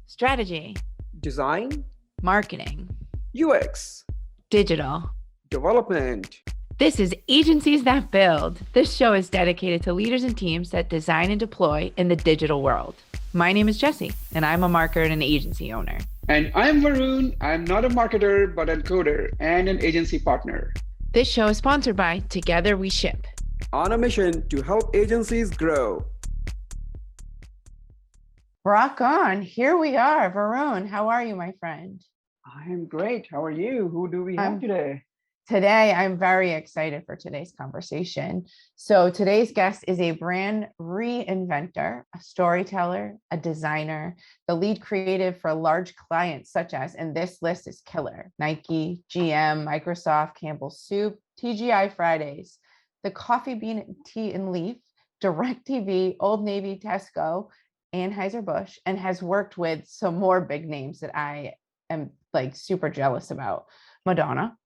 strategy, design, marketing, UX, digital. development. This is Agencies That Build. This show is dedicated to leaders and teams that design and deploy in the digital world. My name is Jessie, and I'm a marketer and an agency owner. And I'm Varun. I'm not a marketer, but a coder and an agency partner. This show is sponsored by Together We Ship. On a mission to help agencies grow. Rock on. Here we are. Varun, how are you, my friend? I am great. How are you? Who do we have today? Today, I'm very excited for today's conversation. So today's guest is a brand reinventor, a storyteller, a designer, the lead creative for large clients such as, and this list is killer, Nike, GM, Microsoft, Campbell's Soup, TGI Fridays, the Coffee Bean Tea and Leaf, DirecTV, Old Navy, Tesco, Anheuser-Busch, and has worked with some more big names that I am like super jealous about. Madonna,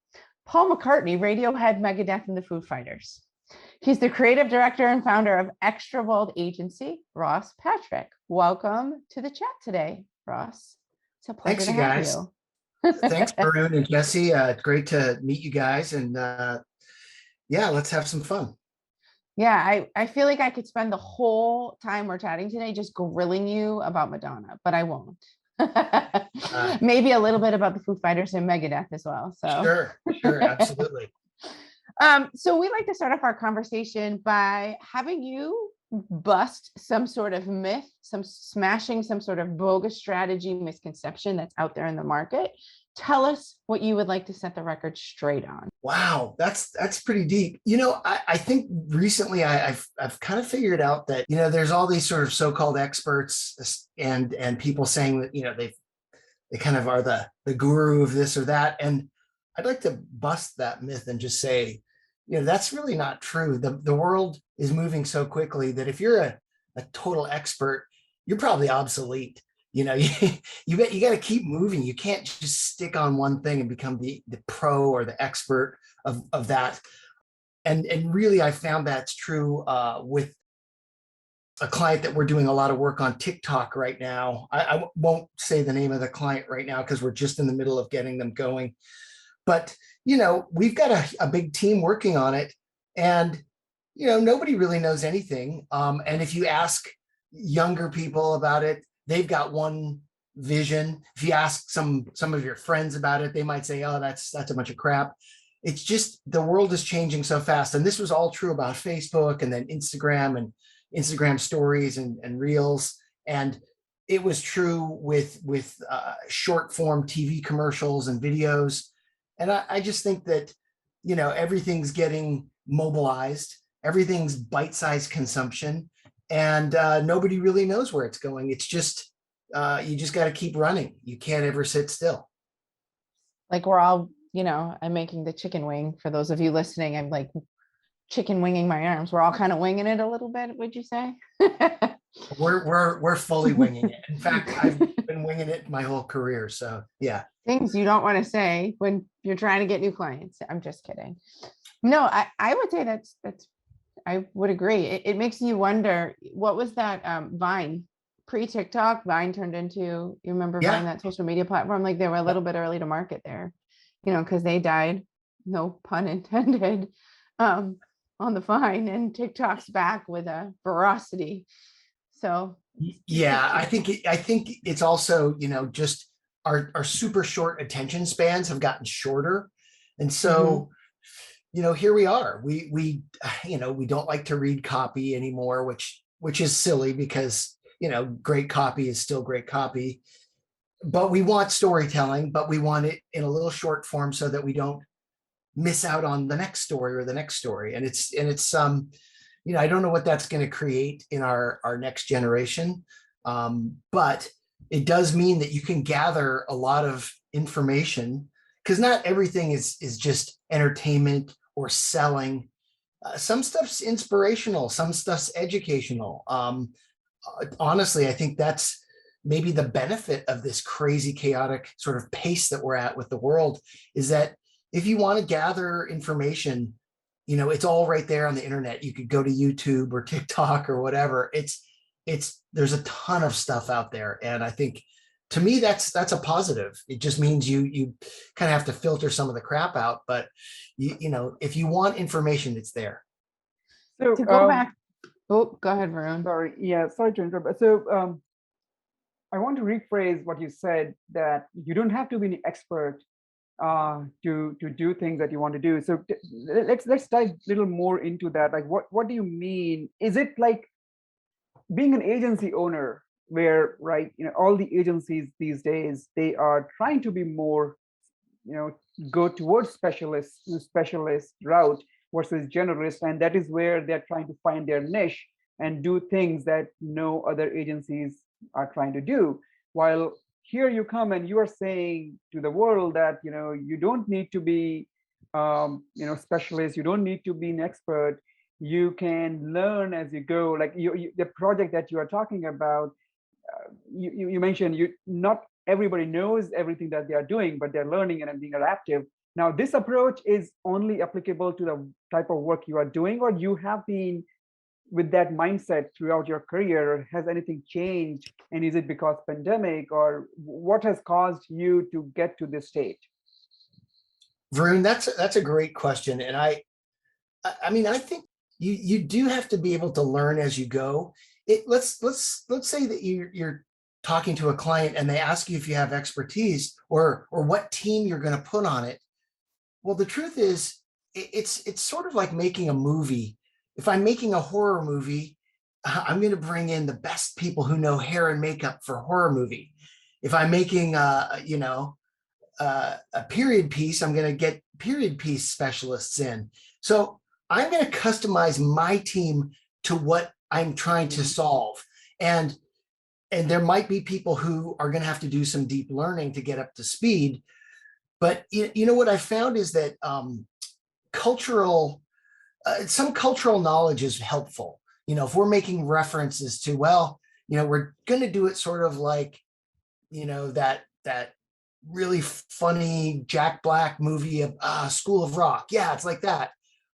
Paul McCartney, Radiohead, Megadeth, and the Foo Fighters. He's the creative director and founder of XtraBold agency, Ross Patrick. Welcome to the chat today, Ross. It's a pleasure to have you. Thanks, Varun and Jessie. Great to meet you guys. And yeah, let's have some fun. Yeah, I feel like I could spend the whole time we're chatting today just grilling you about Madonna, but I won't. Maybe a little bit about the Foo Fighters and Megadeth as well. So Sure, absolutely. So we like to start off our conversation by having you bust some sort of myth, smashing some sort of bogus strategy misconception that's out there in the market. Tell us what you would like to set the record straight on. Wow, that's pretty deep. You know, I think recently I've kind of figured out that, you know, there's all these sort of so-called experts and people saying that, you know, they kind of are the guru of this or that. And I'd like to bust that myth and just say, you know, that's really not true. The world is moving so quickly that if you're a total expert, you're probably obsolete. You know, you got to keep moving. You can't just stick on one thing and become the pro or the expert of that. And really, I found that's true with a client that we're doing a lot of work on TikTok right now. I won't say the name of the client right now because we're just in the middle of getting them going. But, you know, we've got a big team working on it. And, you know, nobody really knows anything. And if you ask younger people about it, they've got one vision. If you ask some of your friends about it, they might say, oh, that's a bunch of crap. It's just the world is changing so fast. And this was all true about Facebook and then Instagram and Instagram stories and reels. And it was true with short form TV commercials and videos. And I just think that, you know, everything's getting mobilized, everything's bite-sized consumption. And nobody really knows where it's going. It's just, you just got to keep running. You can't ever sit still. Like we're all, you know, I'm making the chicken wing. For those of you listening, I'm like chicken winging my arms. We're all kind of winging it a little bit, would you say? We're fully winging it. In fact, I've been winging it my whole career. So yeah. Things you don't want to say when you're trying to get new clients. I'm just kidding. No, I would say that's I would agree. It makes you wonder, what was that Vine, pre-TikTok, Vine turned into, you remember Vine, that social media platform? Like they were a little bit early to market there, you know, because they died, no pun intended, on the Vine, and TikTok's back with a ferocity. So yeah, I think it's also, you know, just our super short attention spans have gotten shorter. And so you know, here we are. We you know, we don't like to read copy anymore, which is silly because, you know, great copy is still great copy. But we want storytelling, but we want it in a little short form so that we don't miss out on the next story or the next story. And it's you know, I don't know what that's going to create in our next generation, but it does mean that you can gather a lot of information, because not everything is just entertainment or selling. Some stuff's inspirational, some stuff's educational. Honestly, I think that's maybe the benefit of this crazy, chaotic sort of pace that we're at with the world, is that if you want to gather information, you know, it's all right there on the internet. You could go to YouTube or TikTok or whatever. There's a ton of stuff out there. And I think to me, that's a positive. It just means you kind of have to filter some of the crap out. But if you want information, it's there. So, To go back, oh, go ahead, Varun. sorry, yeah, sorry to interrupt. So, I want to rephrase what you said, that you don't have to be an expert to do things that you want to do. So let's dive a little more into that. Like, what do you mean? Is it like being an agency owner, where, right, all the agencies these days, they are trying to be more, go towards specialist route versus generalist, and that is where they're trying to find their niche and do things that no other agencies are trying to do. While here you come and you are saying to the world that you don't need to be specialist, you don't need to be an expert, you can learn as you go. Like the project that you are talking about, you mentioned, not everybody knows everything that they are doing, but they're learning and being adaptive. Now, this approach is only applicable to the type of work you are doing, or you have been with that mindset throughout your career, or has anything changed? And is it because pandemic, or what has caused you to get to this state? Varun, that's a great question. And I mean, I think you do have to be able to learn as you go. Let's say that you're talking to a client and they ask you if you have expertise or what team you're going to put on it. Well, the truth is, it's sort of like making a movie. If I'm making a horror movie, I'm going to bring in the best people who know hair and makeup for a horror movie. If I'm making a period piece, I'm going to get period piece specialists in. So I'm going to customize my team to what I'm trying to solve. And there might be people who are going to have to do some deep learning to get up to speed. But what I found is that some cultural knowledge is helpful. If we're making references to, we're going to do it sort of like, that really funny Jack Black movie of School of Rock. Yeah, it's like that.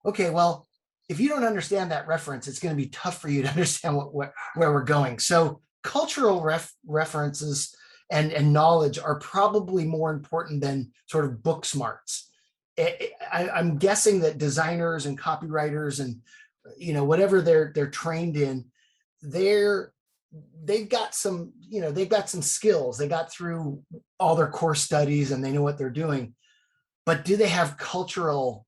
Okay, well, if you don't understand that reference, it's going to be tough for you to understand where we're going. So cultural references and knowledge are probably more important than sort of book smarts. I'm guessing that designers and copywriters and whatever they're trained in, they've got some skills. They got through all their core studies and they know what they're doing. But do they have cultural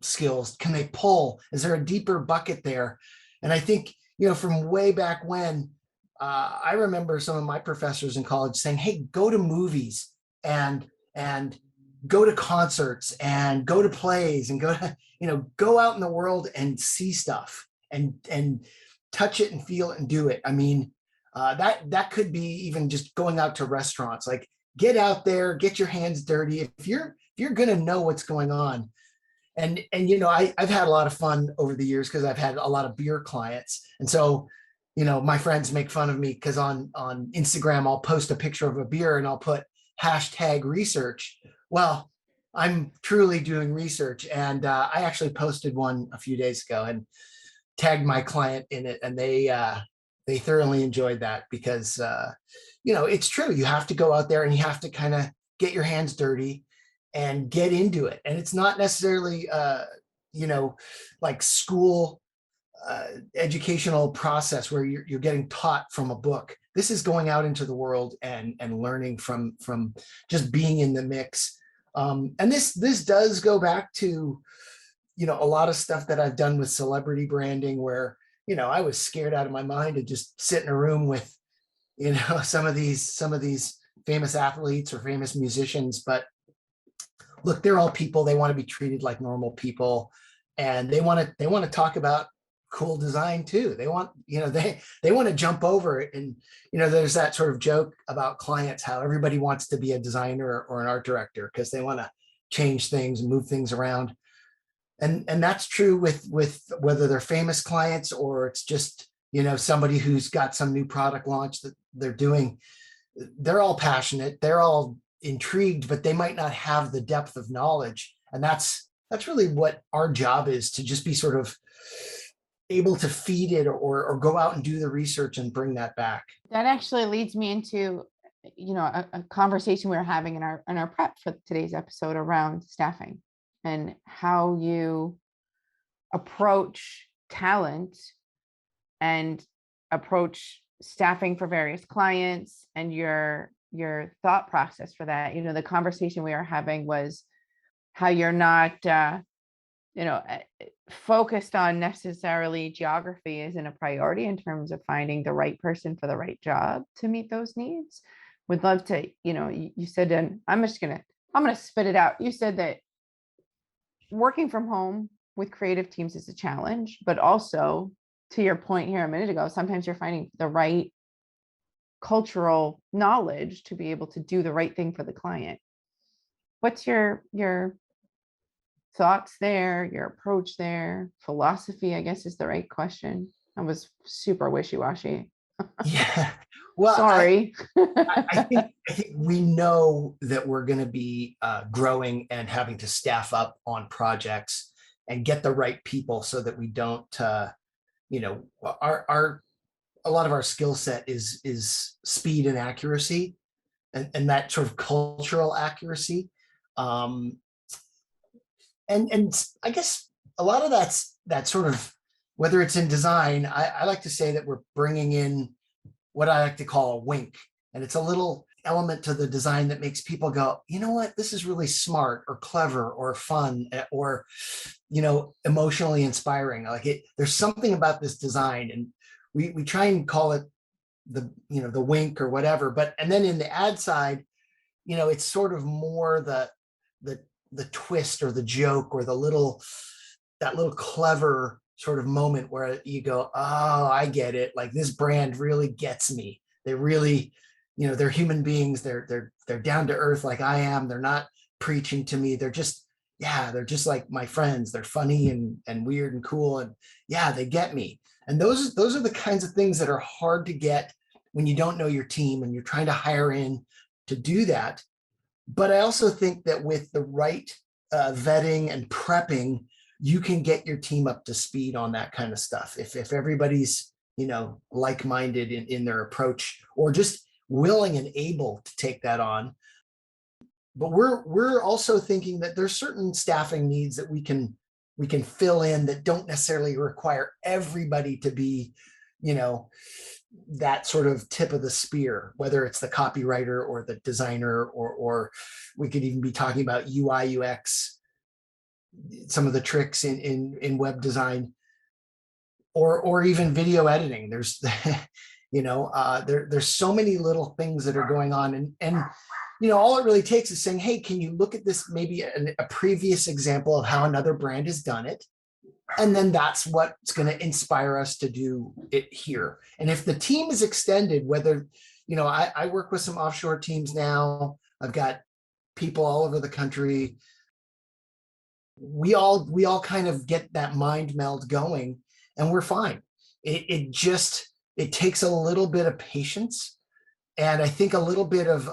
skills? Can they pull? Is there a deeper bucket there? And I think from way back when, I remember some of my professors in college saying, "Hey, go to movies and go to concerts and go to plays and go out in the world and see stuff and touch it and feel it and do it." I mean, that could be even just going out to restaurants. Like, get out there, get your hands dirty. If you're going to know what's going on. And I've had a lot of fun over the years because I've had a lot of beer clients. And so, my friends make fun of me because on Instagram, I'll post a picture of a beer and I'll put #research. Well, I'm truly doing research. And I actually posted one a few days ago and tagged my client in it. And they thoroughly enjoyed that because, it's true. You have to go out there and you have to kind of get your hands dirty and get into it. And it's not necessarily, like school educational process where you're getting taught from a book. This is going out into the world and learning from just being in the mix. And this does go back to, a lot of stuff that I've done with celebrity branding where, I was scared out of my mind to just sit in a room with, some of these famous athletes or famous musicians. But look, they're all people. They want to be treated like normal people, and they want to talk about cool design too. They want, they want to jump over it. And, there's that sort of joke about clients, how everybody wants to be a designer or an art director because they want to change things and move things around. And that's true with whether they're famous clients or it's just, somebody who's got some new product launch that they're doing. They're all passionate. They're all intrigued, but they might not have the depth of knowledge. And that's really what our job is, to just be sort of able to feed it or go out and do the research and bring that back. That actually leads me into a conversation we were having in our prep for today's episode around staffing and how you approach talent and approach staffing for various clients and your thought process for that. The conversation we were having was how you're not focused on necessarily geography isn't a priority in terms of finding the right person for the right job to meet those needs. Would love to, you said, and I'm gonna spit it out. You said that working from home with creative teams is a challenge, but also, to your point here a minute ago, sometimes you're finding the right cultural knowledge to be able to do the right thing for the client. What's your thoughts there, your approach there, philosophy, I guess is the right question. I was super wishy-washy. Yeah. Well, Sorry. I think we know that we're going to be growing and having to staff up on projects and get the right people so that we don't, our a lot of our skill set is speed and accuracy, and that sort of cultural accuracy. And I guess a lot of that sort of, whether it's in design, I like to say that we're bringing in what I like to call a wink. And it's a little element to the design that makes people go, you know what, this is really smart or clever or fun or, emotionally inspiring. There's something about this design, and we try and call it the wink or whatever. And then in the ad side, it's sort of more the twist or the joke or that little clever sort of moment where you go, oh, I get it. Like, this brand really gets me. They really, they're human beings. They're down to earth like I am. They're not preaching to me. They're just like my friends. They're funny and weird and cool. And yeah, they get me. And those are the kinds of things that are hard to get when you don't know your team and you're trying to hire in to do that. But I also think that with the right vetting and prepping, you can get your team up to speed on that kind of stuff. If everybody's, like-minded in their approach, or just willing and able to take that on. But we're also thinking that there's certain staffing needs that we can fill in that don't necessarily require everybody to be, that sort of tip of the spear, whether it's the copywriter or the designer, or we could even be talking about UI, UX, some of the tricks in web design, or even video editing. There's, there's so many little things that are going on. And all it really takes is saying, hey, can you look at this, maybe a previous example of how another brand has done it? And then that's what's going to inspire us to do it here. And if the team is extended, whether, I work with some offshore teams now, I've got people all over the country. We all kind of get that mind meld going, and we're fine. It takes a little bit of patience, and I think a little bit of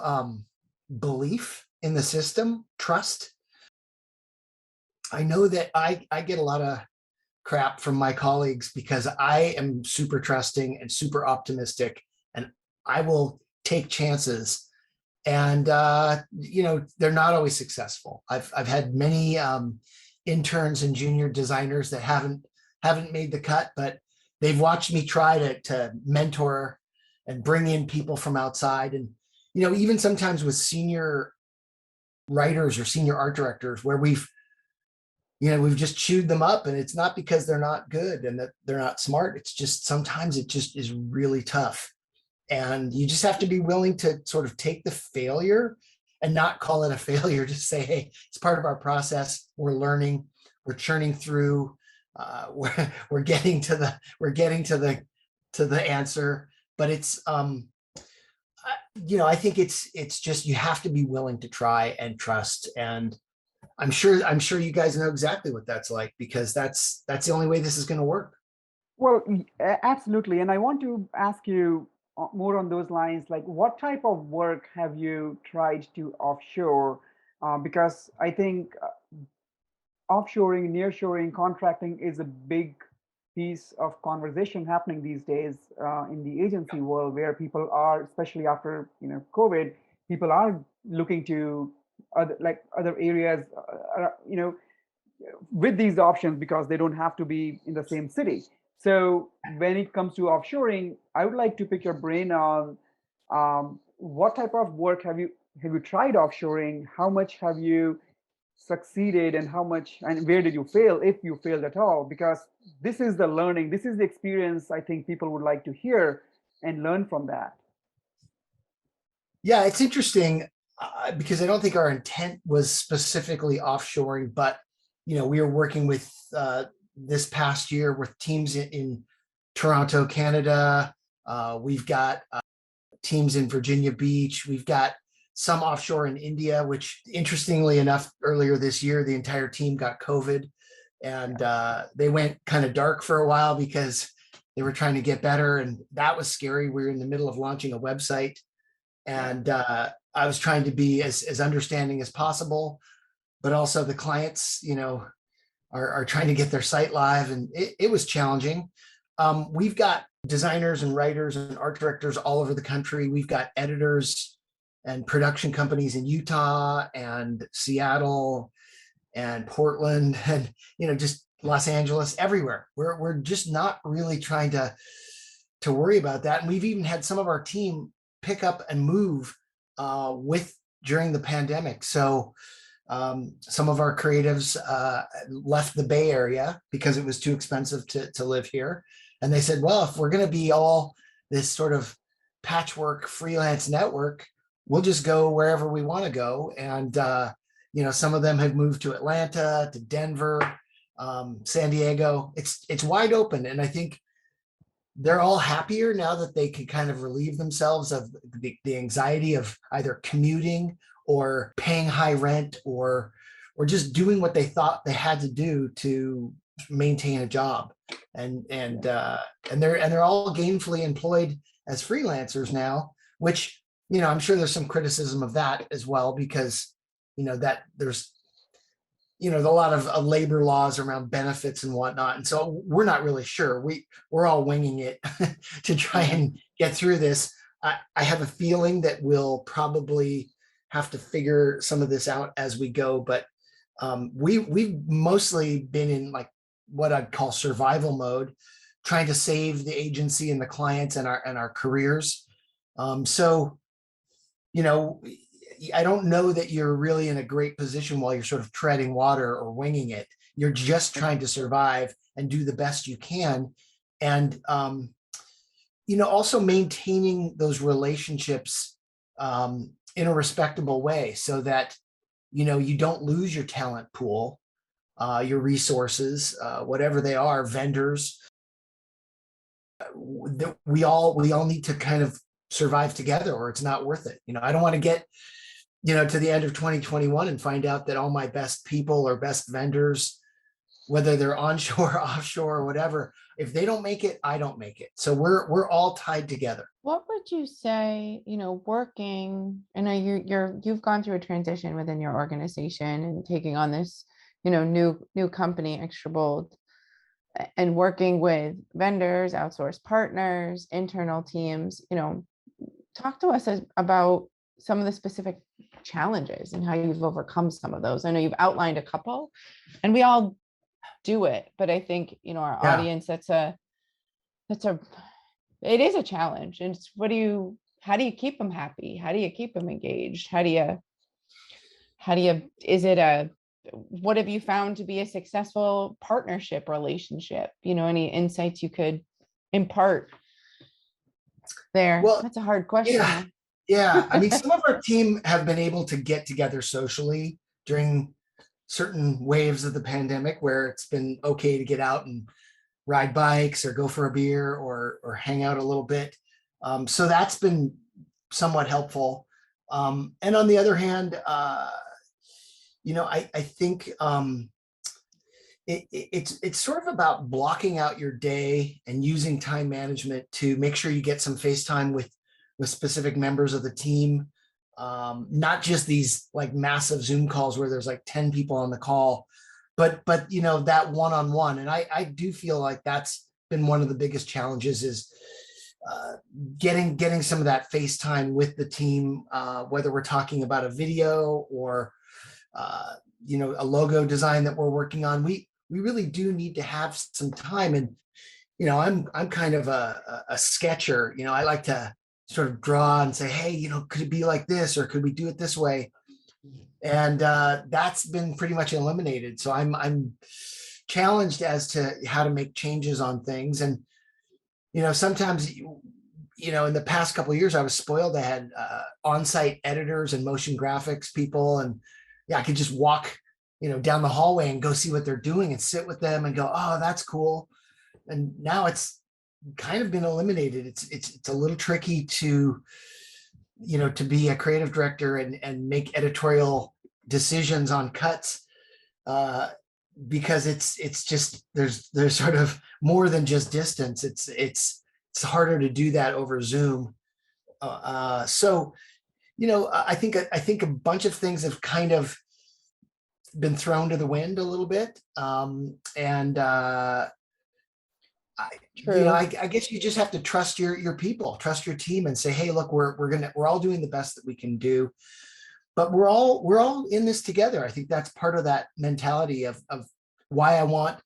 belief in the system, trust. I know that I get a lot of crap from my colleagues because I am super trusting and super optimistic, and I will take chances. And they're not always successful. I've had many interns and junior designers that haven't made the cut, but they've watched me try to mentor and bring in people from outside. And even sometimes with senior writers or senior art directors, where we've just chewed them up, and it's not because they're not good and that they're not smart. It's just sometimes it just is really tough. And you just have to be willing to sort of take the failure and not call it a failure. Just say, hey, it's part of our process. We're learning, we're churning through, we're getting to the answer. But it's, I think it's just, you have to be willing to try and trust. And I'm sure you guys know exactly what that's like, because that's the only way this is going to work. Well, absolutely. And I want to ask you more on those lines, like what type of work have you tried to offshore? Because I think offshoring, nearshoring, contracting is a big piece of conversation happening these days in the agency world, where people are, especially after COVID, people are looking to other areas, with these options, because they don't have to be in the same city. So when it comes to offshoring, I would like to pick your brain on what type of work have you tried offshoring? How much have you succeeded, and how much and where did you fail, if you failed at all? Because this is the learning, this is the experience I think people would like to hear and learn from that. Yeah, it's interesting because I don't think our intent was specifically offshoring, but we were working with this past year with teams in Toronto, Canada. We've got teams in Virginia Beach. We've got some offshore in India, which interestingly enough, earlier this year, the entire team got COVID, and they went kind of dark for a while because they were trying to get better. And that was scary. We were in the middle of launching a website, and I was trying to be as understanding as possible, but also the clients, are trying to get their site live, and it was challenging. We've got designers and writers and art directors all over the country. We've got editors and production companies in Utah and Seattle and Portland and just Los Angeles, everywhere. We're just not really trying to worry about that. And we've even had some of our team pick up and move during the pandemic. So some of our creatives left the Bay Area because it was too expensive to live here. And they said, well, if we're going to be all this sort of patchwork freelance network, we'll just go wherever we want to go. And, some of them have moved to Atlanta, to Denver, San Diego. It's wide open. And I think they're all happier now that they can kind of relieve themselves of the anxiety of either commuting or paying high rent or just doing what they thought they had to do to maintain a job. And they're all gainfully employed as freelancers now, which, I'm sure there's some criticism of that as well, because, that there's, a lot of labor laws around benefits and whatnot. And so we're not really sure. We're all winging it to try and get through this. I have a feeling that we'll probably have to figure some of this out as we go, but we've mostly been in like what I'd call survival mode, trying to save the agency and the clients and our careers. So, I don't know that you're really in a great position while you're sort of treading water or winging it. You're just trying to survive and do the best you can. And, also maintaining those relationships in a respectable way so that, you don't lose your talent pool, your resources, whatever they are, vendors. We all need to kind of survive together, or it's not worth it. I don't want to get to the end of 2021 and find out that all my best people or best vendors, whether they're onshore, offshore, or whatever, if they don't make it, I don't make it. So we're all tied together. What would you say, working, I know you've gone through a transition within your organization and taking on this, new company, XtraBold, and working with vendors, outsourced partners, internal teams, talk to us about some of the specific challenges and how you've overcome some of those. I know you've outlined a couple, and we all do it, but I think, our audience, it is a challenge. And it's, how do you keep them happy? How do you keep them engaged? What have you found to be a successful partnership relationship? Any insights you could impart there? Well, that's a hard question. Yeah. I mean, some of our team have been able to get together socially during certain waves of the pandemic where it's been okay to get out and ride bikes or go for a beer or hang out a little bit. So that's been somewhat helpful. And on the other hand, I think it's sort of about blocking out your day and using time management to make sure you get some face time with specific members of the team, not just these like massive Zoom calls where there's like 10 people on the call, but that one-on-one. And I do feel like that's been one of the biggest challenges is getting some of that face time with the team, whether we're talking about a video or a logo design that we're working on. We really do need to have some time. And I'm kind of a sketcher. I like to sort of draw and say, hey, could it be like this, or could we do it this way? And that's been pretty much eliminated. So I'm challenged as to how to make changes on things. And sometimes in the past couple of years, I was spoiled. I had on-site editors and motion graphics people, and I could just walk down the hallway and go see what they're doing and sit with them and go, oh, that's cool. And now it's kind of been eliminated. It's a little tricky to be a creative director and make editorial decisions on cuts, because it's just there's sort of more than just distance. It's harder to do that over Zoom. So I think a bunch of things have kind of been thrown to the wind a little bit, and I guess you just have to trust your people, trust your team, and say, hey, look, we're all doing the best that we can do, but we're all in this together. I think that's part of that mentality of why I want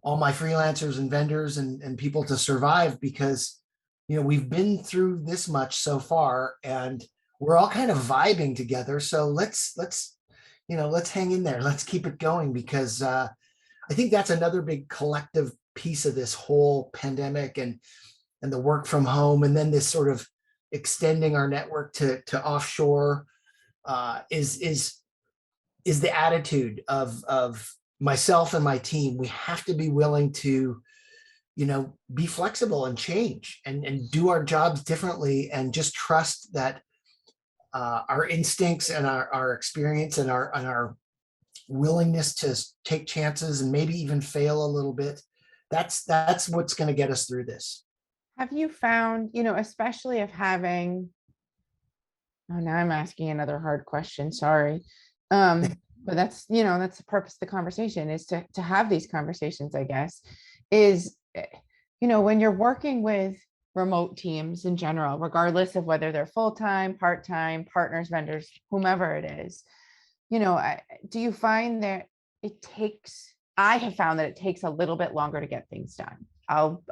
all my freelancers and vendors and people to survive, because we've been through this much so far, and we're all kind of vibing together. So let's hang in there. Let's keep it going, because I think that's another big collective piece of this whole pandemic and the work from home, and then this sort of extending our network to offshore, is the attitude of myself and my team. We have to be willing to be flexible and change and do our jobs differently, and just trust that our instincts and our experience and our willingness to take chances and maybe even fail a little bit, that's what's going to get us through this. Have you found, especially of having, oh, now I'm asking another hard question, sorry. But that's the purpose of the conversation, is to have these conversations, I guess, is, when you're working with remote teams in general, regardless of whether they're full-time, part-time, partners, vendors, whomever it is, do you find that I have found that it takes a little bit longer to get things done. I'll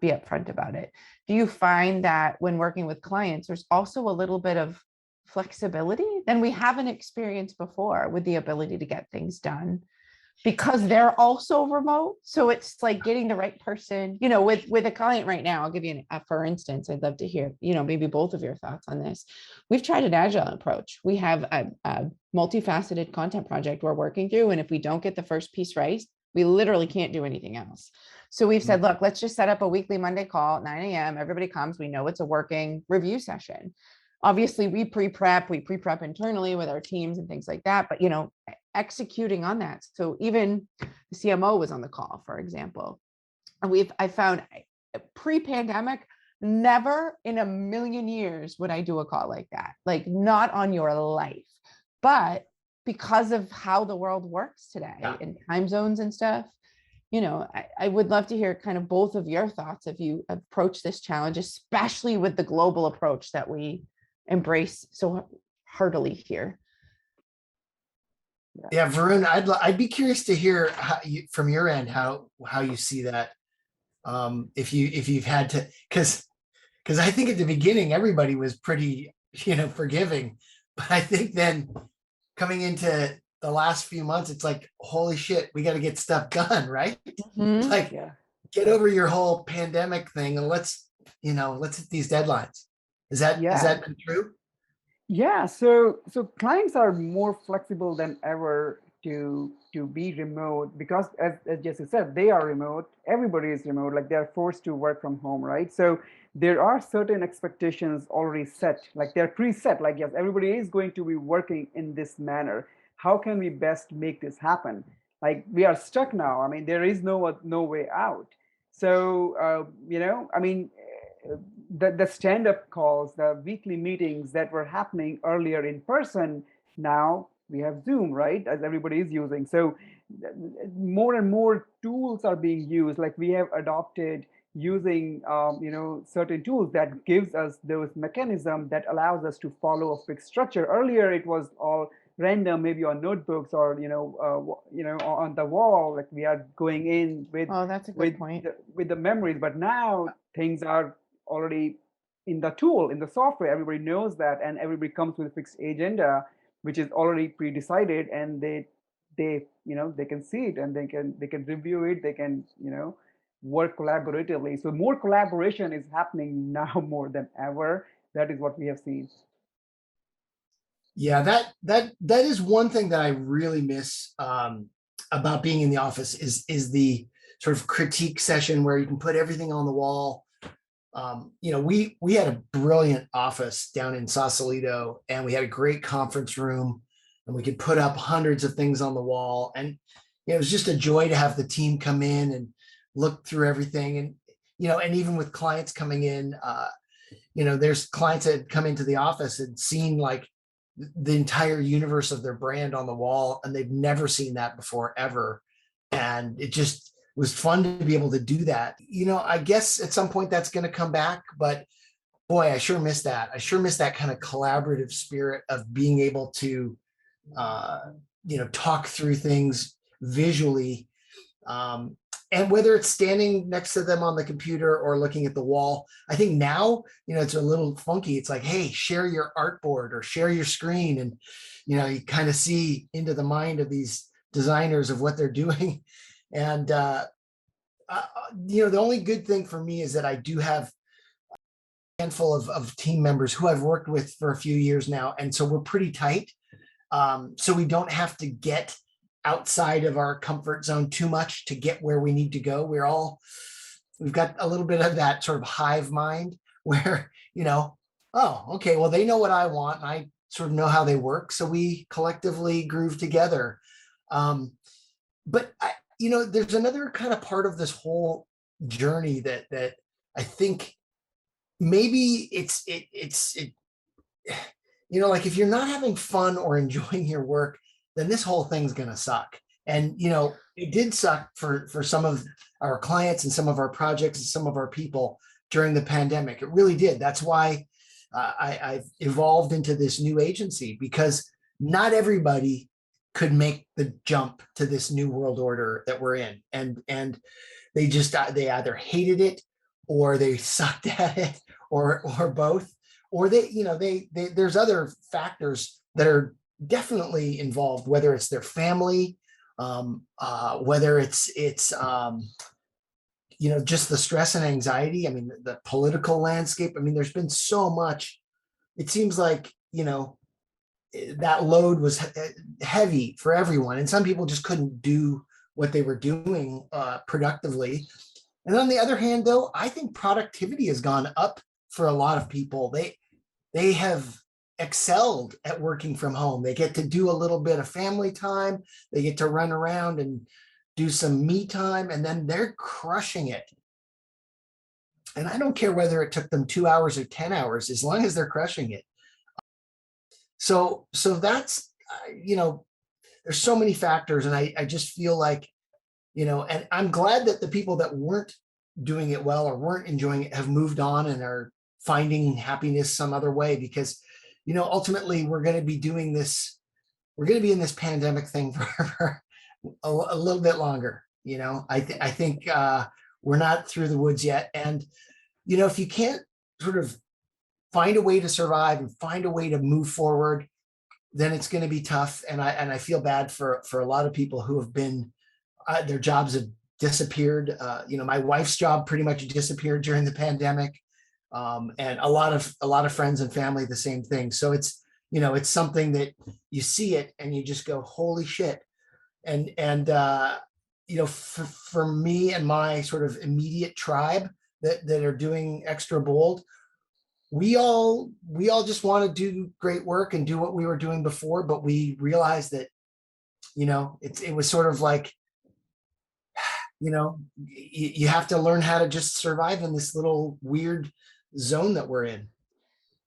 be upfront about it. Do you find that when working with clients, there's also a little bit of flexibility than we haven't experienced before with the ability to get things done, because they're also remote? So it's like getting the right person, with a client right now. I'll give you for instance, I'd love to hear, maybe both of your thoughts on this. We've tried an agile approach. We have a multifaceted content project we're working through. And if we don't get the first piece right, we literally can't do anything else. So we've said, look, let's just set up a weekly Monday call at 9 a.m. Everybody comes, we know it's a working review session. Obviously we pre-prep internally with our teams and things like that, but executing on that. So even the CMO was on the call, for example. And I found pre-pandemic, never in a million years would I do a call like that, like not on your life. But because of how the world works today, and time zones and stuff, I would love to hear kind of both of your thoughts if you approach this challenge, especially with the global approach that we embrace so heartily here. Yeah, Varun, I'd be curious to hear from your end how you see that. If you've had to, because I think at the beginning everybody was pretty forgiving, but I think then coming into the last few months, it's like, holy shit, we got to get stuff done, right? Mm-hmm. Like, get over your whole pandemic thing and let's hit these deadlines. Has that been true? Yeah, so clients are more flexible than ever to be remote, because as Jesse said, they are remote. Everybody is remote, like they're forced to work from home, right? So there are certain expectations already set, like they're preset, like, yes, everybody is going to be working in this manner. How can we best make this happen? Like, we are stuck now. I mean, there is no way out. So, the stand-up calls, the weekly meetings that were happening earlier in person, now we have Zoom, right, as everybody is using. So more and more tools are being used. Like we have adopted using certain tools that gives us those mechanisms that allows us to follow a fixed structure. Earlier it was all random, maybe on notebooks or on the wall, like we are going in with Oh, that's a good point. with the memories. But now things are already in the tool, in the software. Everybody knows that, and everybody comes with a fixed agenda which is already pre-decided, and they can see it, and they can review it, they can work collaboratively. So more collaboration is happening now more than ever. That is what we have seen. Yeah, that is one thing that I really miss about being in the office is the sort of critique session where you can put everything on the wall. We had a brilliant office down in Sausalito, and we had a great conference room, and we could put up hundreds of things on the wall. And it was just a joy to have the team come in and look through everything. And and even with clients coming in, there's clients that come into the office and seen like the entire universe of their brand on the wall, and they've never seen that before ever. And it just was fun to be able to do that. I guess at some point that's going to come back, but boy, I sure miss that. I sure miss that kind of collaborative spirit of being able to, talk through things visually. And whether it's standing next to them on the computer or looking at the wall, I think now, it's a little funky. It's like, hey, share your artboard or share your screen. And, you kind of see into the mind of these designers of what they're doing. And, the only good thing for me is that I do have a handful of team members who I've worked with for a few years now. And so we're pretty tight. So we don't have to get outside of our comfort zone too much to get where we need to go. We've got a little bit of that sort of hive mind where, oh, okay, well, they know what I want, and I sort of know how they work. So we collectively groove together. But there's another kind of part of this whole journey that I think maybe it's like if you're not having fun or enjoying your work, then this whole thing's going to suck. And, it did suck for some of our clients and some of our projects and some of our people during the pandemic. It really did. That's why I've evolved into this new agency, because not everybody could make the jump to this new world order that we're in. And they either hated it or they sucked at it or both, or there's other factors that are definitely involved, whether it's their family, whether it's just the stress and anxiety. I mean, the political landscape. I mean, there's been so much. It seems like, that load was heavy for everyone, and some people just couldn't do what they were doing productively. And on the other hand, though, I think productivity has gone up for a lot of people. They have excelled at working from home. They get to do a little bit of family time. They get to run around and do some me time, and then they're crushing it. And I don't care whether it took them 2 hours or 10 hours, as long as they're crushing it. So that's, there's so many factors. And I just feel like, and I'm glad that the people that weren't doing it well or weren't enjoying it have moved on and are finding happiness some other way, because ultimately we're going to be doing this. We're going to be in this pandemic thing for a little bit longer. I think we're not through the woods yet. And, if you can't sort of find a way to survive and find a way to move forward, then it's going to be tough. And I feel bad for a lot of people who have been, their jobs have disappeared. My wife's job pretty much disappeared during the pandemic. And a lot of friends and family, the same thing. So it's something that you see it and you just go, holy shit. And for me and my sort of immediate tribe that are doing XtraBold, we all just want to do great work and do what we were doing before, but we realized that, it was sort of like, you have to learn how to just survive in this little weird zone that we're in.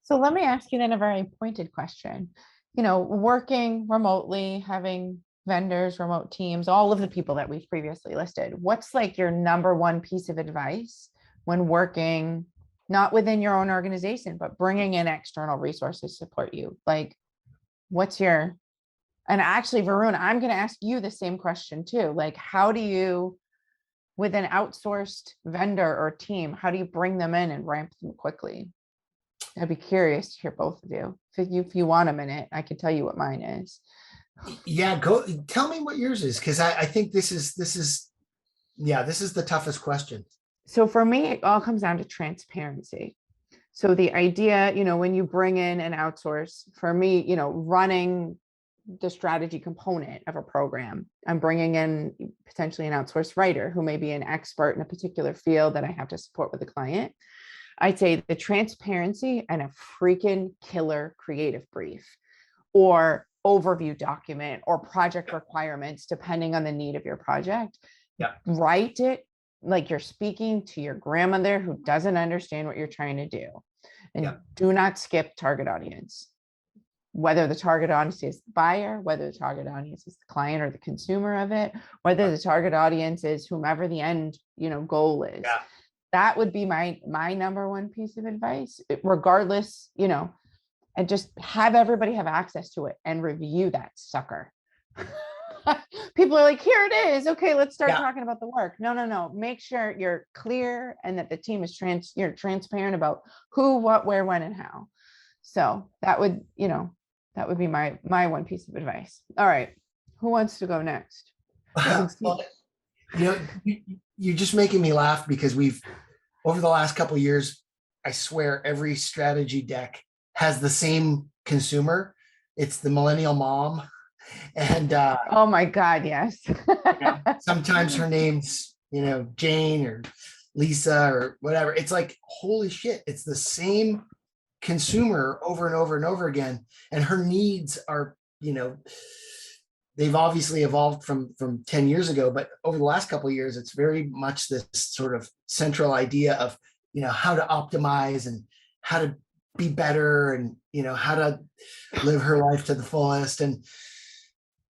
So let me ask you then a very pointed question. working remotely, having vendors, remote teams, all of the people that we've previously listed, what's like your number one piece of advice when working, not within your own organization, but bringing in external resources to support you? Like, what's your, and actually, Varun, I'm going to ask you the same question too. Like, how do you, with an outsourced vendor or team, how do you bring them in and ramp them quickly? I'd be curious to hear both of you. If you want a minute, I can tell you what mine is. Yeah, go tell me what yours is, because I think this is the toughest question. So for me, it all comes down to transparency. So the idea, when you bring in an outsource, for me, running the strategy component of a program, I'm bringing in potentially an outsourced writer who may be an expert in a particular field that I have to support with the client. I'd say the transparency and a freaking killer creative brief or overview document or project requirements, depending on the need of your project. Yeah. Write it like you're speaking to your grandmother who doesn't understand what you're trying to do. And do not skip target audience. Whether the target audience is the buyer, whether the target audience is the client or the consumer of it, whether the target audience is whomever the end, goal is. Yeah. That would be my number one piece of advice, regardless, and just have everybody have access to it and review that sucker. People are like, here it is. Okay, let's start talking about the work. No. Make sure you're clear and that the team is you're transparent about who, what, where, when, and how. So that would be my one piece of advice. All right. Who wants to go next? Well, you're just making me laugh because over the last couple of years, I swear every strategy deck has the same consumer. It's the millennial mom. And oh my God, yes. sometimes her name's, Jane or Lisa or whatever. It's like, holy shit, it's the same consumer over and over and over again. And her needs are, they've obviously evolved from 10 years ago, but over the last couple of years, it's very much this sort of central idea of, how to optimize and how to be better and, how to live her life to the fullest. And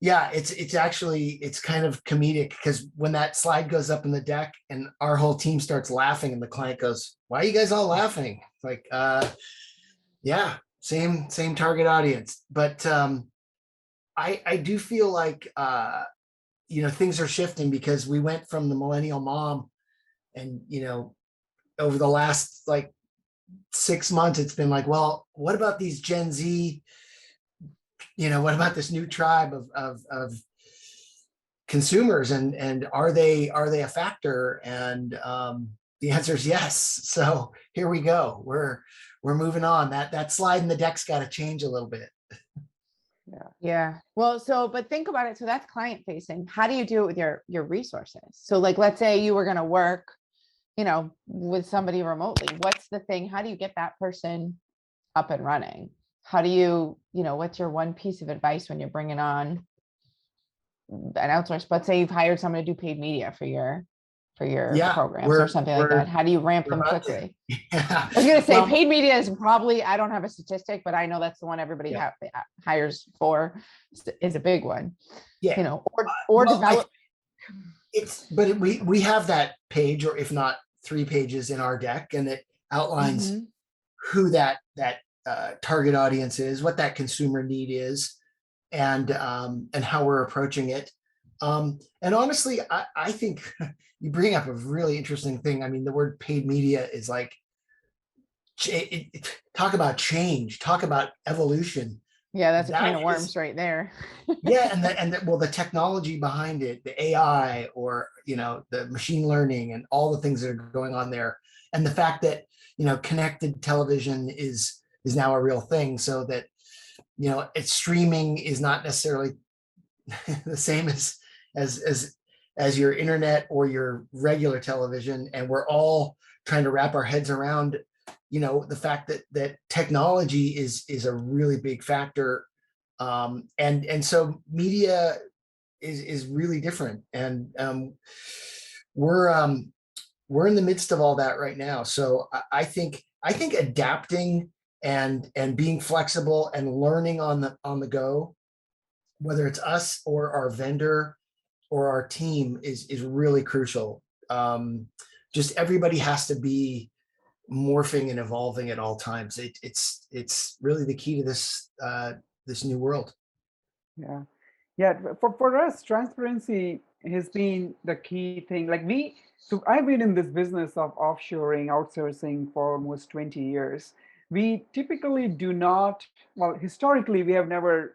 yeah, it's kind of comedic because when that slide goes up in the deck and our whole team starts laughing and the client goes, why are you guys all laughing? Like, yeah, same target audience. But I do feel like, things are shifting because we went from the millennial mom and, over the last 6 months, it's been like, well, what about these Gen Z? What about this new tribe of consumers and are they a factor? And the answer is yes. So here we go. We're moving on. That slide in the deck's got to change a little bit. Yeah. Well, but think about it. So that's client facing. How do you do it with your resources? So let's say you were going to work, with somebody remotely. What's the thing? How do you get that person up and running? How do you, what's your one piece of advice when you're bringing on an outsource? Let's say you've hired someone to do paid media for your programs or something like that. How do you ramp them quickly? I was going to say paid media is probably, I don't have a statistic, but I know that's the one everybody hires for is a big one. Yeah. Or develop. We have that page, or if not 3 pages in our deck, and it outlines who that target audience is, what that consumer need is, and how we're approaching it. And honestly, I think you bring up a really interesting thing. I mean, the word paid media is like, talk about change, talk about evolution. Yeah, that's a can of worms right there. Yeah, and the technology behind it, the AI or the machine learning and all the things that are going on there, and the fact that connected television is now a real thing, so that it's streaming is not necessarily the same as your internet or your regular television, and we're all trying to wrap our heads around the fact that technology is a really big factor, and so media is really different, and we're in the midst of all that right now. So I think adapting and being flexible and learning on the go, whether it's us or our vendor or our team, is really crucial. Just everybody has to be morphing and evolving at all times. It's really the key to this new world. Yeah. Yeah. For us, transparency has been the key thing. So I've been in this business of offshoring, outsourcing for almost 20 years. We typically do not, well, historically, we have never,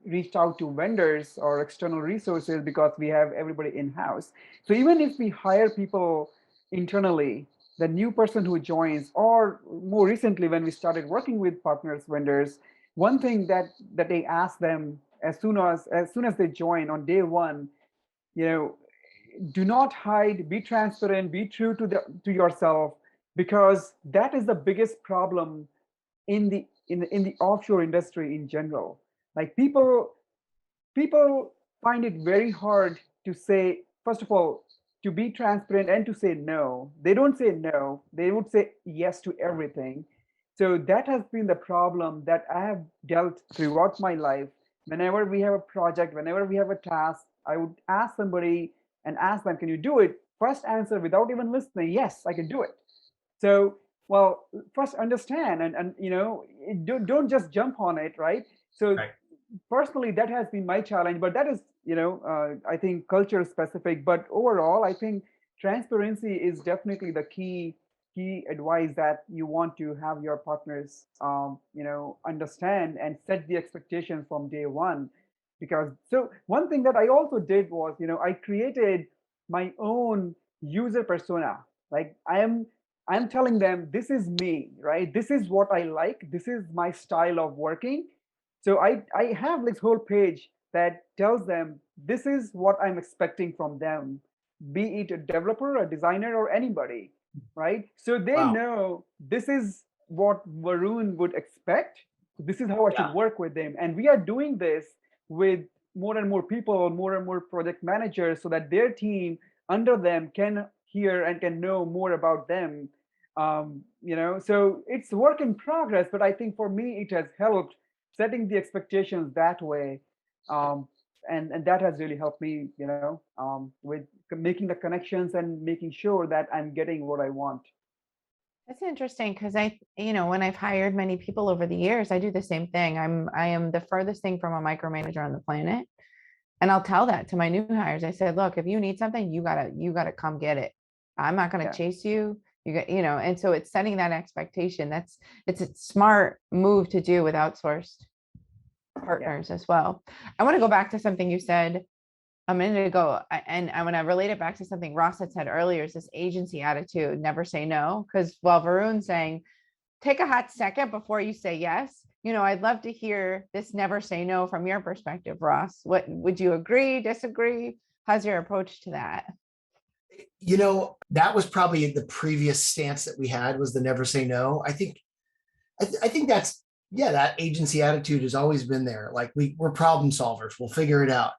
reached out to vendors or external resources because we have everybody in-house. So even if we hire people internally, the new person who joins, or more recently when we started working with partners, vendors, one thing that they ask them as soon as they join on day one, you know, do not hide, be transparent, be true to yourself, because that is the biggest problem in the offshore industry in general. Like people find it very hard to say, first of all, to be transparent and to say no. They don't say no, they would say yes to everything. So that has been the problem that I have dealt throughout my life. Whenever we have a project, whenever we have a task, I would ask somebody and ask them, can you do it? First answer without even listening, yes, I can do it. So, well, first understand and don't just jump on it, right? So Right. personally, that has been my challenge, but that is, I think culture specific. But overall, I think transparency is definitely the key advice that you want to have your partners, understand and set the expectations from day one. Because so one thing that I also did was, I created my own user persona. Like I'm telling them, this is me, right? This is what I like. This is my style of working. So I have this whole page that tells them this is what I'm expecting from them, be it a developer, a designer, or anybody, right? So they Wow. know this is what Varun would expect. This is how I should Yeah. work with them. And we are doing this with more and more people, more and more project managers, so that their team under them can hear and can know more about them. So it's work in progress, but I think for me it has helped setting the expectations that way. um, and that has really helped me, with making the connections and making sure that I'm getting what I want. That's interesting because when I've hired many people over the years, I do the same thing. I am the furthest thing from a micromanager on the planet. And I'll tell that to my new hires. I said, look, if you need something, you gotta come get it. I'm not gonna Yeah. chase you. And so it's setting that expectation. It's a smart move to do with outsourced partners as well. I want to go back to something you said a minute ago, and I want to relate it back to something Ross had said earlier, is this agency attitude, never say no. Because while Varun's saying, take a hot second before you say yes, I'd love to hear this never say no from your perspective, Ross. What would you agree, disagree? How's your approach to that? That was probably the previous stance that we had, was the never say no. I think that's, yeah, that agency attitude has always been there. Like we're problem solvers. We'll figure it out.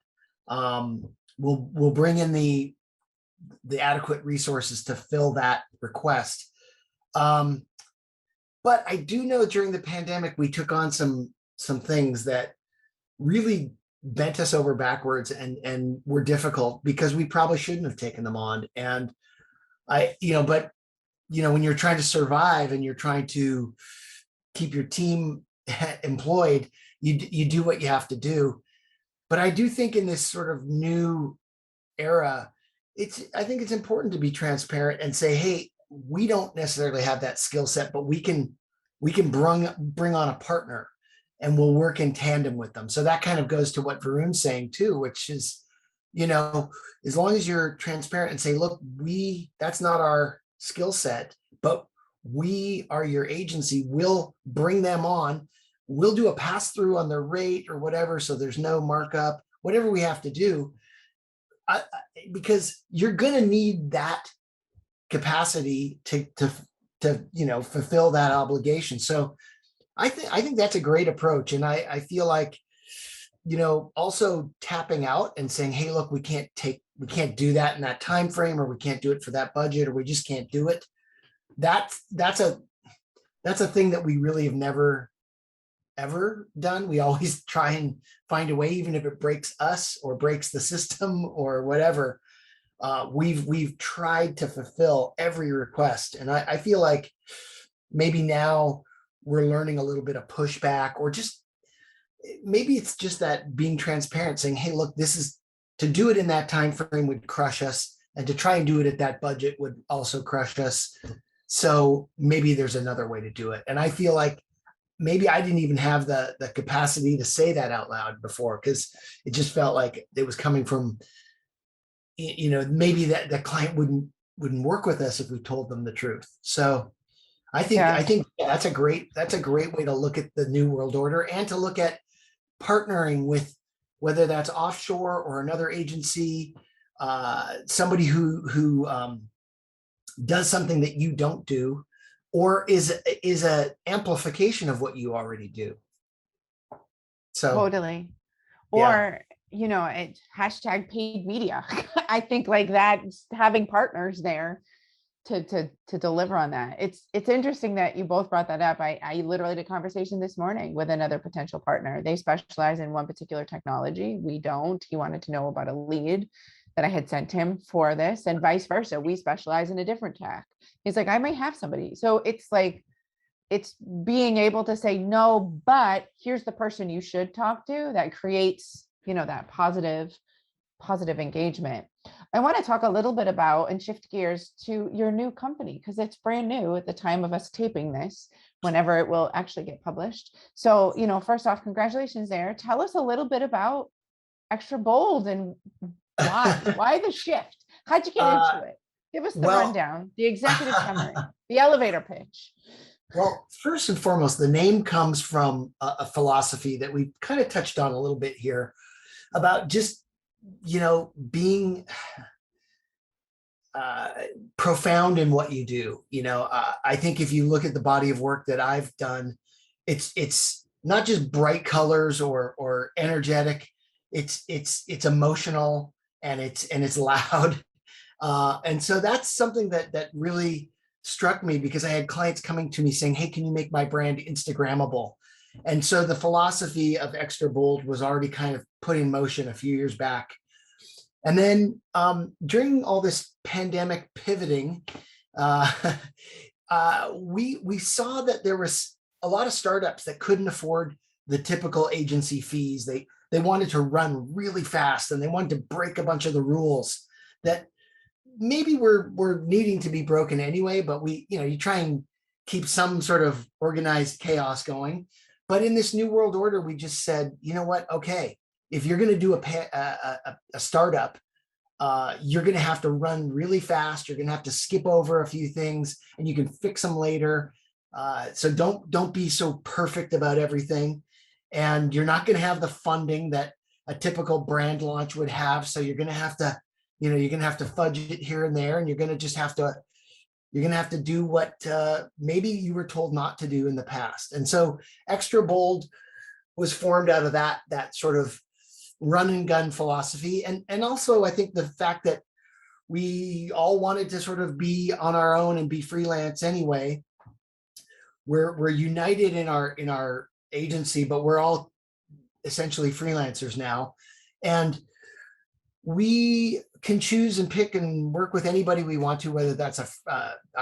We'll bring in the adequate resources to fill that request. But I do know during the pandemic, we took on some things that really bent us over backwards and were difficult because we probably shouldn't have taken them on. And but when you're trying to survive and you're trying to keep your team employed, you do what you have to do. But I do think in this sort of new era, I think it's important to be transparent and say, hey, we don't necessarily have that skill set, but we can bring on a partner and we'll work in tandem with them. So that kind of goes to what Varun's saying too, which is, as long as you're transparent and say, look, that's not our skill set, but we are your agency. We'll bring them on. We'll do a pass through on the rate or whatever. So there's no markup, whatever we have to do, because you're going to need that capacity to fulfill that obligation. So I think that's a great approach. And I feel like, also tapping out and saying, hey, look, we can't do that in that time frame, or we can't do it for that budget, or we just can't do it. That's that's a thing that we really have never ever done. We always try and find a way, even if it breaks us or breaks the system or whatever. We've tried to fulfill every request, and I feel like maybe now we're learning a little bit of pushback, or just maybe it's just that being transparent, saying, hey, look, this is, to do it in that time frame would crush us, and to try and do it at that budget would also crush us. So maybe there's another way to do it. And I feel like maybe I didn't even have the capacity to say that out loud before, because it just felt like it was coming from, maybe that the client wouldn't work with us if we told them the truth. So I think that's a great way to look at the new world order, and to look at partnering with, whether that's offshore or another agency, somebody who does something that you don't do, or is a amplification of what you already do. So Totally. Yeah. Or, it hashtag paid media. I think like that, having partners there to deliver on that. It's interesting that you both brought that up. I literally had a conversation this morning with another potential partner. They specialize in one particular technology. We don't. He wanted to know about a lead that I had sent him for this, and vice versa. We specialize in a different tech. He's like, I might have somebody. So it's like, it's being able to say no, but here's the person you should talk to, that creates, that positive engagement. I want to talk a little bit about, and shift gears to your new company, because it's brand new at the time of us taping this, whenever it will actually get published. So, first off, congratulations there. Tell us a little bit about XtraBold, and why the shift? How'd you get into it? Give us the rundown, the executive summary, the elevator pitch. Well, first and foremost, the name comes from a philosophy that we kind of touched on a little bit here, about just, being profound in what you do. I think if you look at the body of work that I've done, it's not just bright colors or energetic. It's emotional, and it's loud. And so that's something that really struck me, because I had clients coming to me saying, hey, can you make my brand Instagrammable? And so the philosophy of XtraBold was already kind of put in motion a few years back. And then during all this pandemic pivoting, we saw that there was a lot of startups that couldn't afford the typical agency fees. They wanted to run really fast, and they wanted to break a bunch of the rules that maybe were needing to be broken anyway, but you try and keep some sort of organized chaos going. But in this new world order, we just said, you know what? Okay, if you're going to do a startup, you're going to have to run really fast. You're going to have to skip over a few things, and you can fix them later. So don't be so perfect about everything, and you're not going to have the funding that a typical brand launch would have. So you're going to have to, you're going to have to fudge it here and there, and you're going to just have to. You're going to have to do what maybe you were told not to do in the past. And so XtraBold was formed out of that sort of run and gun philosophy. And also, I think the fact that we all wanted to sort of be on our own and be freelance anyway. We're united in our agency, but we're all essentially freelancers now. And we can choose and pick and work with anybody we want to, whether that's a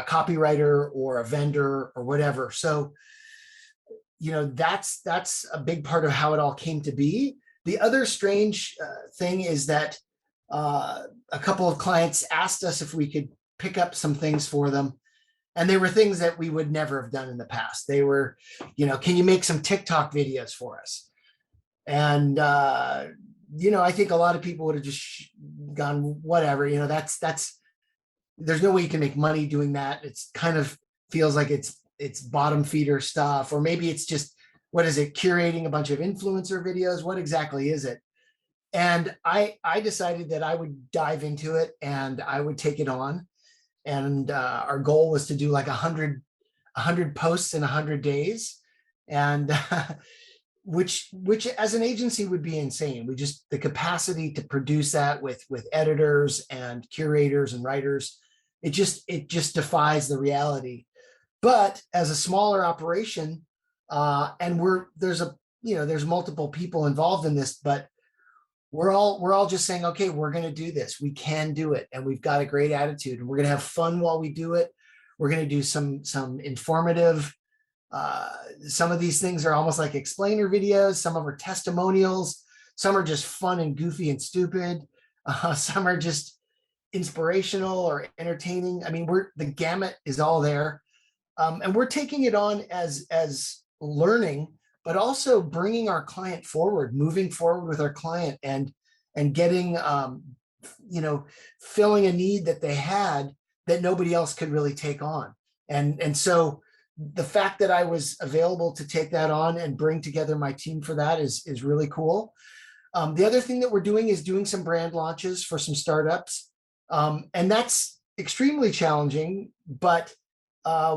copywriter or a vendor or whatever. So, that's a big part of how it all came to be. The other strange thing is that a couple of clients asked us if we could pick up some things for them. And they were things that we would never have done in the past. They were, can you make some TikTok videos for us? And, I think a lot of people would have just gone, whatever, that's, there's no way you can make money doing that. It's kind of feels like it's bottom feeder stuff, or maybe it's just, what is it, curating a bunch of influencer videos? What exactly is it? And I decided that I would dive into it and I would take it on. And our goal was to do like 100 posts in 100 days. And which as an agency would be insane. The capacity to produce that with editors and curators and writers, it just defies the reality. But as a smaller operation, and there's multiple people involved in this, but we're all just saying, okay, we're going to do this. We can do it, and we've got a great attitude, and we're going to have fun while we do it. We're going to do some informative. Some of these things are almost like explainer videos. Some of them are testimonials. Some are just fun and goofy and stupid. Some are just inspirational or entertaining. I mean, the gamut is all there, and we're taking it on as learning, but also bringing our client forward, moving forward with our client, and getting filling a need that they had that nobody else could really take on. And so the fact that I was available to take that on and bring together my team for that is really cool. The other thing that we're doing is doing some brand launches for some startups. And that's extremely challenging, but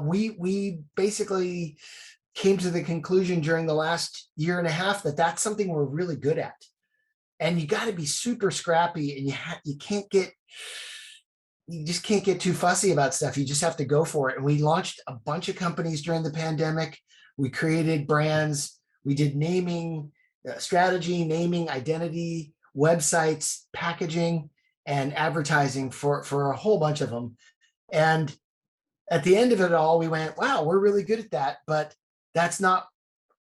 we basically came to the conclusion during the last year and a half that that's something we're really good at. And you got to be super scrappy, and you just can't get too fussy about stuff. You just have to go for it. And we launched a bunch of companies during the pandemic. We created brands. We did naming, strategy, naming, identity, websites, packaging, and advertising for a whole bunch of them. And at the end of it all, we went, wow, we're really good at that. But that's not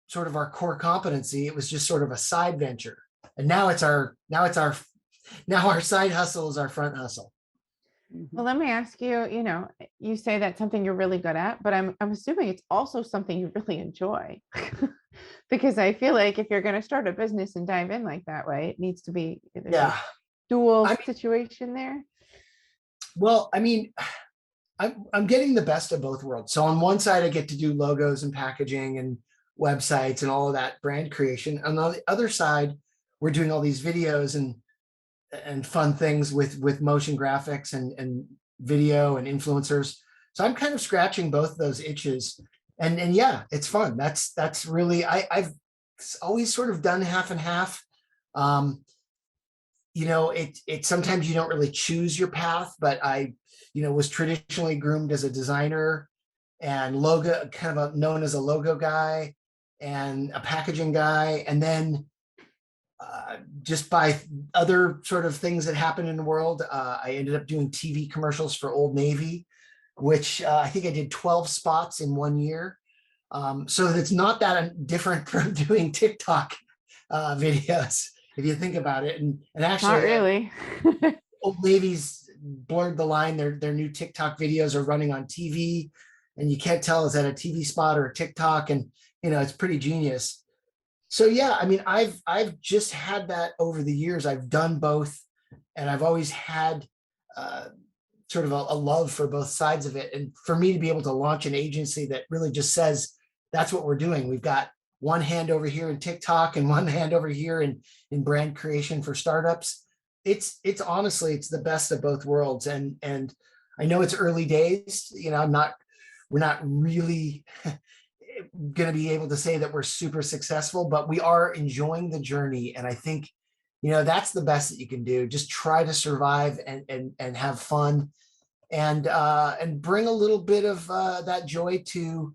sort of our core competency. It was just sort of a side venture. And now our side hustle is our front hustle. Well, let me ask you, you say that's something you're really good at, but I'm assuming it's also something you really enjoy. Because I feel like if you're going to start a business and dive in like that way, it needs to be a dual situation there. Well, I mean, I'm getting the best of both worlds. So on one side, I get to do logos and packaging and websites and all of that brand creation. On the other side, we're doing all these videos and fun things with motion graphics and video and influencers. So I'm kind of scratching both those itches, and yeah, it's fun. That's really, I've always sort of done half and half. It sometimes you don't really choose your path, but I was traditionally groomed as a designer and logo, kind of known as a logo guy and a packaging guy. And then just by other sort of things that happened in the world, I ended up doing TV commercials for Old Navy, which I think I did 12 spots in 1 year. So it's not that different from doing TikTok videos, if you think about it. And actually, not really. Old Navy's blurred the line. Their new TikTok videos are running on TV, and you can't tell is that a TV spot or a TikTok, and it's pretty genius. So yeah, I mean, I've just had that over the years. I've done both, and I've always had sort of a love for both sides of it. And for me to be able to launch an agency that really just says that's what we're doing. We've got one hand over here in TikTok and one hand over here in brand creation for startups. It's honestly, it's the best of both worlds. And I know it's early days. We're not really going to be able to say that we're super successful, but we are enjoying the journey. And I think, that's the best that you can do. Just try to survive and have fun, and bring a little bit of that joy to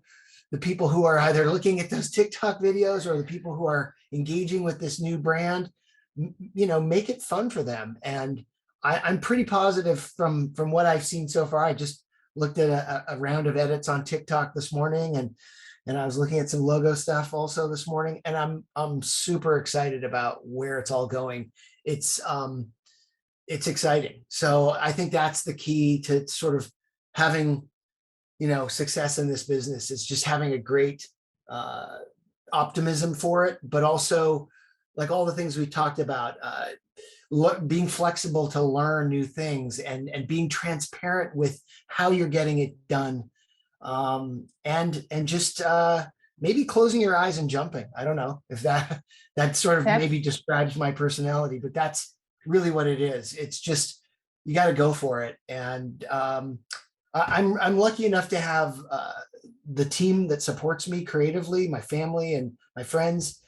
the people who are either looking at those TikTok videos or the people who are engaging with this new brand. Make it fun for them. And I'm pretty positive from what I've seen so far. I just looked at a round of edits on TikTok this morning, and I was looking at some logo stuff also this morning, and I'm super excited about where it's all going. It's exciting. So I think that's the key to sort of having, success in this business, is just having a great optimism for it, but also, like all the things we talked about, being flexible to learn new things, and being transparent with how you're getting it done. And just maybe closing your eyes and jumping. I don't know if that sort of maybe describes my personality, but that's really what it is. It's just, you got to go for it. And I'm lucky enough to have the team that supports me creatively, my family and my friends,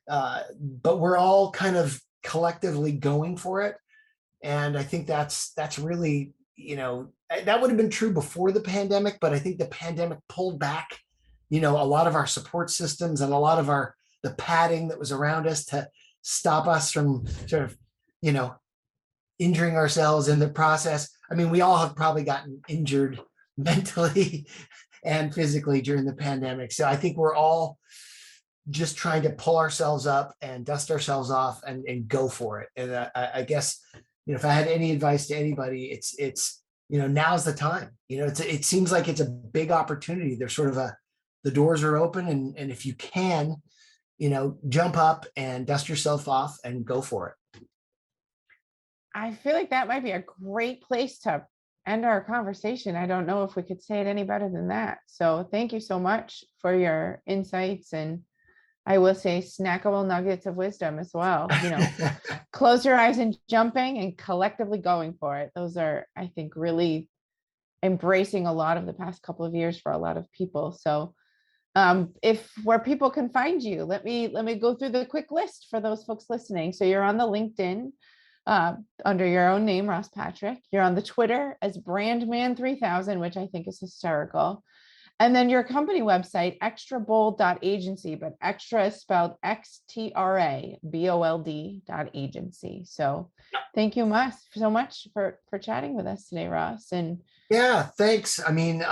but we're all kind of collectively going for it. And I think that's really, that would have been true before the pandemic, but I think the pandemic pulled back, a lot of our support systems and a lot of the padding that was around us to stop us from sort of, injuring ourselves in the process. I mean, we all have probably gotten injured mentally and physically during the pandemic. So I think we're all just trying to pull ourselves up and dust ourselves off and go for it. And I guess, if I had any advice to anybody, it's now's the time. It seems like it's a big opportunity. There's sort of the doors are open, and if you can, jump up and dust yourself off and go for it. I feel like that might be a great place to end our conversation. I don't know if we could say it any better than that. So thank you so much for your insights, and I will say snackable nuggets of wisdom as well. Close your eyes and jumping and collectively going for it. Those are, I think, really embracing a lot of the past couple of years for a lot of people. So where people can find you, let me go through the quick list for those folks listening. So you're on the LinkedIn under your own name, Ross Patrick. You're on the Twitter as Brandman3000, which I think is hysterical. And then your company website, XtraBold.agency, but extra is spelled XtraBold.agency. So thank you so much for chatting with us today, Ross. And yeah, thanks. I mean,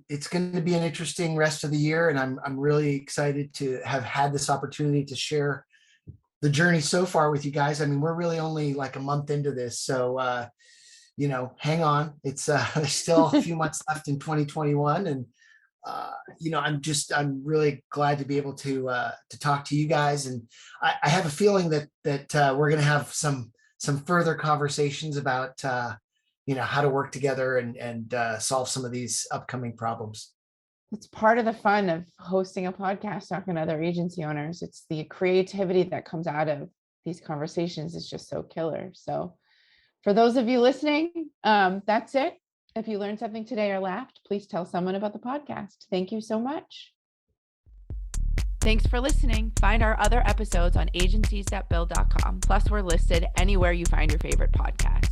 it's going to be an interesting rest of the year, and I'm really excited to have had this opportunity to share the journey so far with you guys. I mean, we're really only like a month into this, so hang on. It's there's still a few months left in 2021, and I'm really glad to be able to talk to you guys, and I have a feeling that we're going to have some further conversations about how to work together and solve some of these upcoming problems. It's part of the fun of hosting a podcast, talking to other agency owners. It's the creativity that comes out of these conversations is just so killer. So for those of you listening, that's it. If you learned something today or laughed, please tell someone about the podcast. Thank you so much. Thanks for listening. Find our other episodes on agenciesthatbuild.com. Plus, we're listed anywhere you find your favorite podcast.